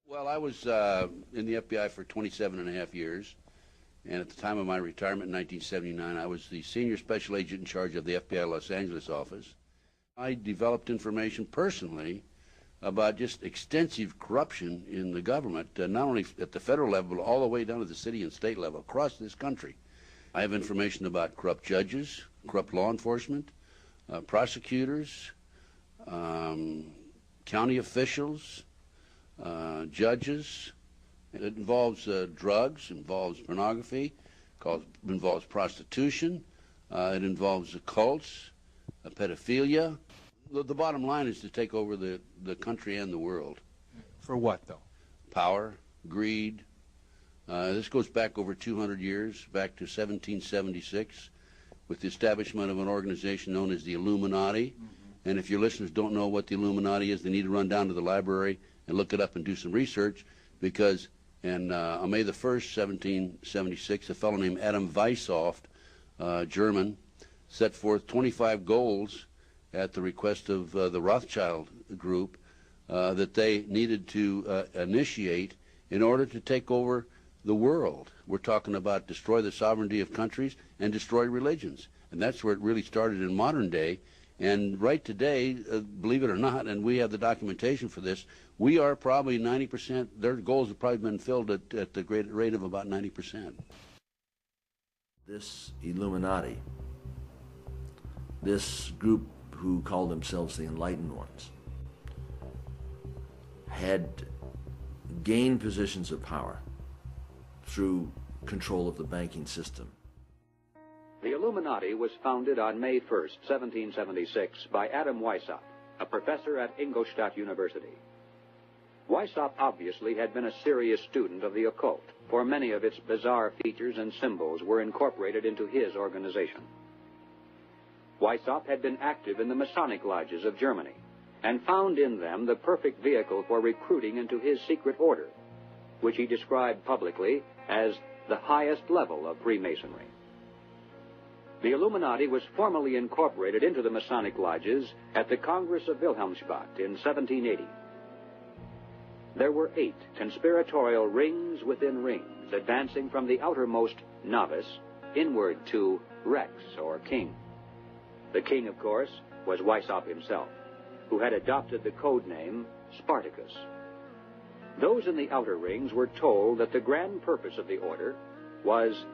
Well, I was in the FBI for 27 and a half years, and at the time of my retirement in 1979, I was the senior special agent in charge of the FBI Los Angeles office. I developed information personally about just extensive corruption in the government, not only at the federal level, but all the way down to the city and state level across this country. I have information about corrupt judges, corrupt law enforcement, prosecutors, county officials, judges. It involves drugs, involves pornography, involves prostitution, it involves occults, pedophilia. The bottom line is to take over the country and the world. For what, though? Power, greed. This goes back over 200 years, back to 1776, with the establishment of an organization known as the Illuminati. Mm-hmm. And if your listeners don't know what the Illuminati is, they need to run down to the library and look it up and do some research, because on May the 1st, 1776, a fellow named Adam Weishaupt, German, set forth 25 goals at the request of the Rothschild group that they needed to initiate in order to take over the world. We're talking about destroy the sovereignty of countries and destroy religions. And that's where it really started in modern day. And right today, believe it or not, and we have the documentation for this, we are probably 90%, their goals have probably been filled at the great rate of about 90%. This Illuminati, this group who called themselves the Enlightened Ones, had gained positions of power through control of the banking system. The Illuminati was founded on May 1st, 1776, by Adam Weishaupt, a professor at Ingolstadt University. Weishaupt obviously had been a serious student of the occult, for many of its bizarre features and symbols were incorporated into his organization. Weishaupt had been active in the Masonic lodges of Germany and found in them the perfect vehicle for recruiting into his secret order, which he described publicly as the highest level of Freemasonry. The Illuminati was formally incorporated into the Masonic lodges at the Congress of Wilhelmsbad in 1780. There were 8 conspiratorial rings within rings, advancing from the outermost novice inward to Rex, or king. The king, of course, was Weishaupt himself, who had adopted the code name Spartacus. Those in the outer rings were told that the grand purpose of the order was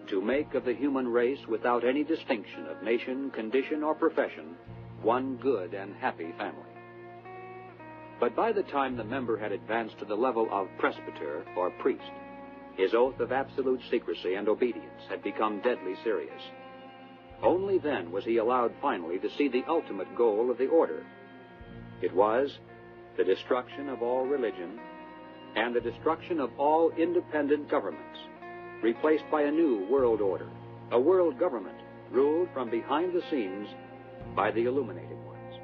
to make of the human race, without any distinction of nation, condition, or profession, one good and happy family. But by the time the member had advanced to the level of presbyter, or priest, his oath of absolute secrecy and obedience had become deadly serious. Only then was he allowed finally to see the ultimate goal of the order. It was the destruction of all religion and the destruction of all independent governments, replaced by a new world order, a world government ruled from behind the scenes by the illuminated ones.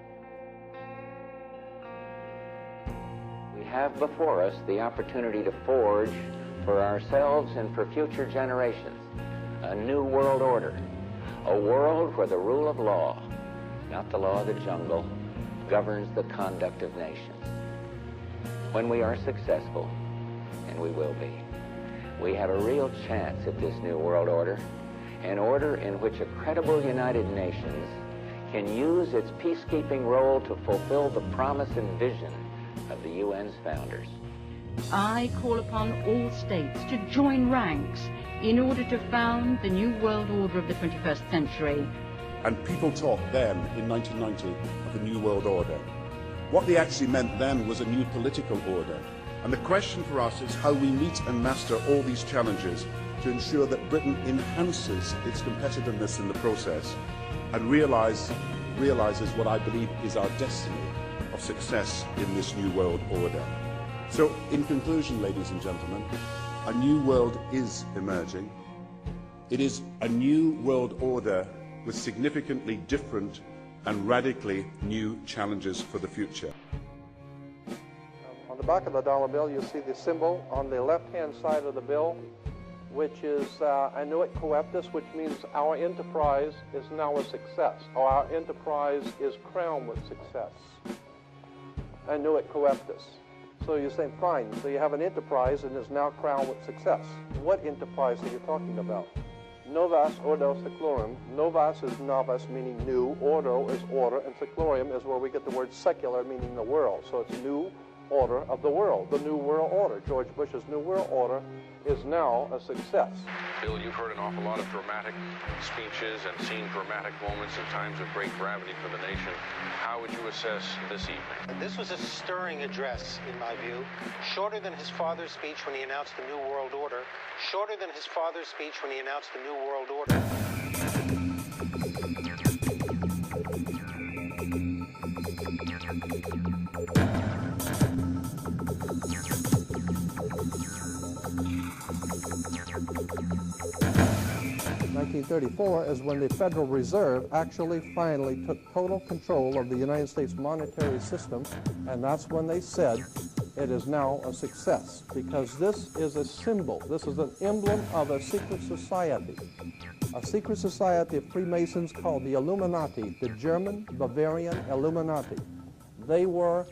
We have before us the opportunity to forge for ourselves and for future generations a new world order, a world where the rule of law, not the law of the jungle, governs the conduct of nations. When we are successful, and we will be, we have a real chance at this new world order, an order in which a credible United Nations can use its peacekeeping role to fulfill the promise and vision of the UN's founders. I call upon all states to join ranks in order to found the new world order of the 21st century. And people talked then, in 1990, of a new world order. What they actually meant then was a new political order. And the question for us is how we meet and master all these challenges to ensure that Britain enhances its competitiveness in the process and realizes what I believe is our destiny of success in this new world order. So, in conclusion, ladies and gentlemen, a new world is emerging. It is a new world order with significantly different and radically new challenges for the future. On the back of the dollar bill, you see the symbol on the left-hand side of the bill, which is Annuit Coeptus, which means our enterprise is now a success, or our enterprise is crowned with success. Annuit Coeptus. So you're saying, fine, so you have an enterprise and is now crowned with success. What enterprise are you talking about? Novus ordo seclorum. Novus is novus, meaning new. Ordo is order, and seclorum is where we get the word secular, meaning the world. So it's new order of the world, the new world order. George Bush's new world order is now a success. Bill, you've heard an awful lot of dramatic speeches and seen dramatic moments and times of great gravity for the nation. How would you assess this evening? This was a stirring address, in my view, shorter than his father's speech when he announced the New World Order, shorter than his father's speech when he announced the New World Order. 1934 is when the Federal Reserve actually finally took total control of the United States monetary system, and that's when they said it is now a success, because this is a symbol, this is an emblem of a secret society of Freemasons called the Illuminati, the German Bavarian Illuminati. They were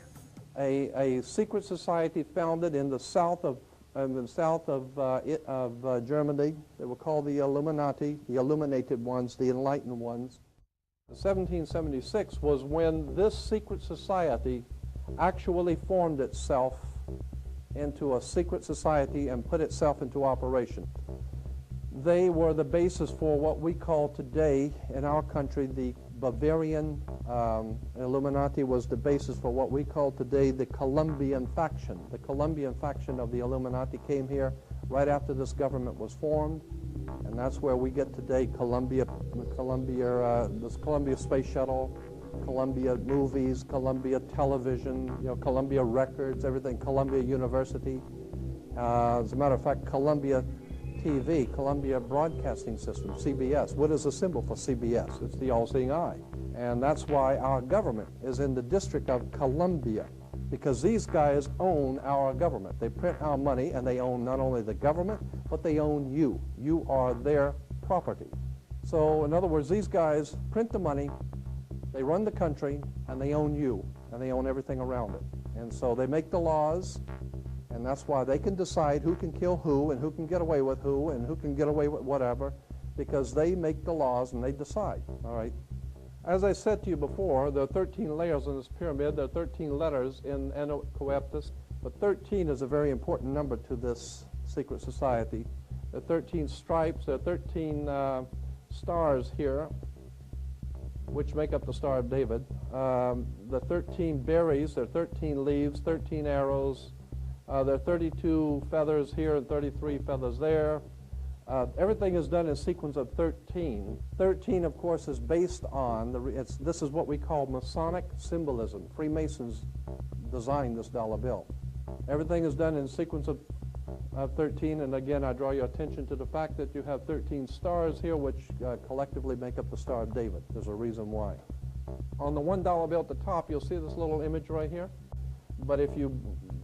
a secret society founded in the south of Germany. They were called the Illuminati, the illuminated ones, the enlightened ones. 1776 was when this secret society actually formed itself into a secret society and put itself into operation. They were the basis for what we call today in our country the Bavarian Illuminati was the basis for what we call today the Colombian faction. The Colombian faction of the Illuminati came here right after this government was formed, and that's where we get today Columbia Space Shuttle, Columbia Movies, Columbia Television, Columbia Records, everything, Columbia University. As a matter of fact, Columbia TV, Columbia Broadcasting System, CBS. What is the symbol for CBS? It's the all-seeing eye. And that's why our government is in the District of Columbia, because these guys own our government. They print our money, and they own not only the government, but they own you. You are their property. So, in other words, these guys print the money, they run the country, and they own you, and they own everything around it. And so they make the laws, and that's why they can decide who can kill who and who can get away with who and who can get away with whatever, because they make the laws and they decide, all right? As I said to you before, there are 13 layers in this pyramid. There are 13 letters in Anno Coeptus, but 13 is a very important number to this secret society. There are 13 stripes. There are 13 stars here, which make up the Star of David. The 13 berries, there are 13 leaves, 13 arrows. There are 32 feathers here and 33 feathers there. Everything is done in sequence of 13. 13, of course, is based on, this is what we call Masonic symbolism. Freemasons designed this dollar bill. Everything is done in sequence of 13, and again, I draw your attention to the fact that you have 13 stars here, which collectively make up the Star of David. There's a reason why. On the $1 bill at the top, you'll see this little image right here. But if you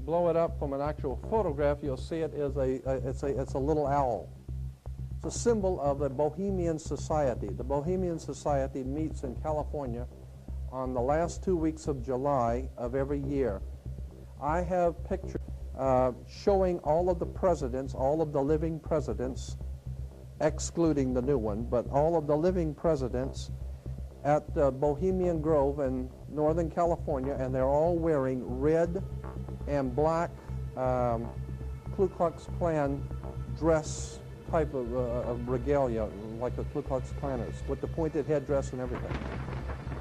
blow it up from an actual photograph, you'll see it is it's a little owl. It's a symbol of the Bohemian Society. The Bohemian Society meets in California on the last 2 weeks of July of every year. I have pictures showing all of the presidents, all of the living presidents, excluding the new one, but all of the living presidents at Bohemian Grove in Northern California, and they're all wearing red and black Ku Klux Klan dress type of regalia, like the Ku Klux Klanners, with the pointed headdress and everything.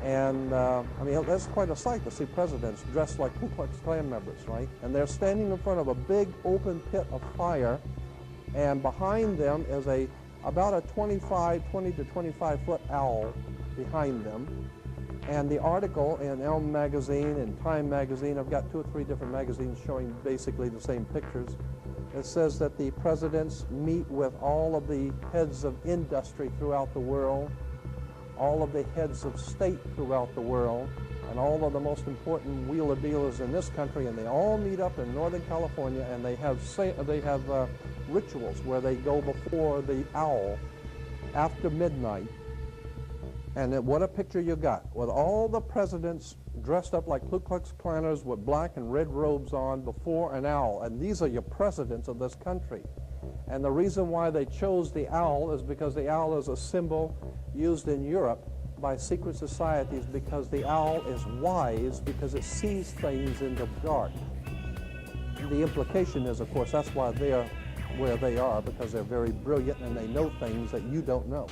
And I mean, that's quite a sight to see presidents dressed like Ku Klux Klan members, right? And they're standing in front of a big open pit of fire, and behind them is about a 20 to 25 foot owl behind them. And the article in Elm magazine and Time magazine, I've got 2 or 3 different magazines showing basically the same pictures. It says that the presidents meet with all of the heads of industry throughout the world, all of the heads of state throughout the world, and all of the most important wheeler dealers in this country, and they all meet up in Northern California, and they have rituals where they go before the owl after midnight, And then what a picture you got, with all the presidents dressed up like Ku Klux Klanners with black and red robes on before an owl. And these are your presidents of this country. And the reason why they chose the owl is because the owl is a symbol used in Europe by secret societies, because the owl is wise, because it sees things in the dark. The implication is, of course, that's why they're where they are, because they're very brilliant and they know things that you don't know.